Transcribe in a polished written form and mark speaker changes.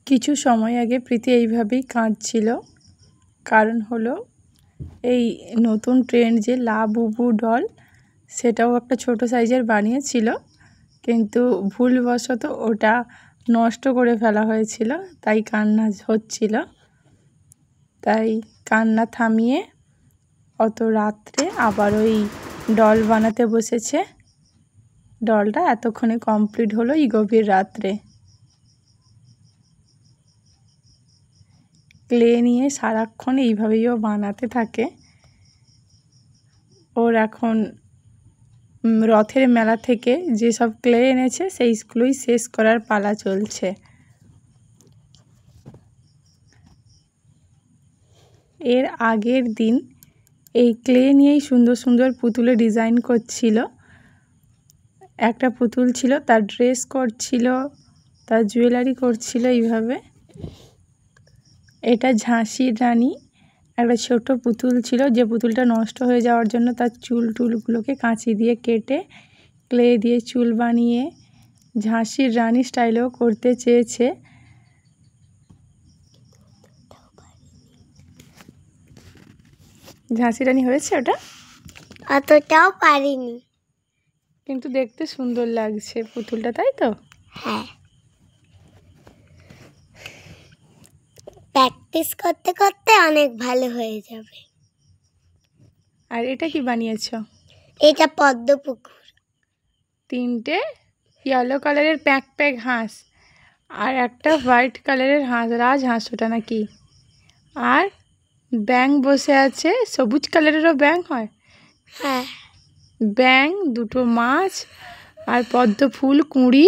Speaker 1: কিছু সময় আগে প্রীতি এইভাবেই কাঁদছিল। কারণ হলো এই নতুন ট্রেন্ড যে লাবুবু ডল, সেটাও একটা ছোট সাইজের বানিয়েছিল, কিন্তু ভুলবশত ওটা নষ্ট করে ফেলা হয়েছিল, তাই কান্না হচ্ছিল। তাই কান্না থামিয়ে অত রাত্রে আবার ওই ডল বানাতে বসেছে। ডলটা এতক্ষণে কমপ্লিট হলো এই গভীর রাত্রে। ক্লে নিয়ে সারাক্ষণ এইভাবেই ও বানাতে থাকে। ওর এখন রথের মেলা থেকে যেসব ক্লে এনেছে সেইগুলোই শেষ করার পালা চলছে। এর আগের দিন এই ক্লে নিয়েই সুন্দর সুন্দর পুতুলে ডিজাইন করছিল। একটা পুতুল ছিল, তার ড্রেস করছিল, তার জুয়েলারি করছিল এইভাবে। এটা ঝাঁসির রানী একটা ছোট পুতুল ছিল, যে পুতুলটা নষ্ট হয়ে যাওয়ার জন্য তার চুল টুলগুলোকে কাঁচি দিয়ে কেটে ক্লে দিয়ে চুল বানিয়ে ঝাঁসির রানী স্টাইলেও করতে চেয়েছে। ঝাঁসি রানী হয়েছে ওটা?
Speaker 2: অতটাও পারিনি,
Speaker 1: কিন্তু দেখতে সুন্দর লাগছে পুতুলটা, তাই তো?
Speaker 2: হ্যাঁ, প্র্যাকটিস করতে করতে অনেক ভালো হয়ে যাবে।
Speaker 1: আর এটা কি বানিয়েছো?
Speaker 2: এটা পদ্ম পুকুর।
Speaker 1: 3টে ইয়েলো কালারের প্যাক প্যাক হাঁস আর একটা হোয়াইট কালারের হাঁস, রাজহাঁস ওটা নাকি? আর ব্যাঙ বসে আছে, সবুজ কালারেরও ব্যাঙ হয়।
Speaker 2: হ্যাঁ,
Speaker 1: ব্যাঙ, দুটো মাছ আর পদ্ম ফুল, কুঁড়ি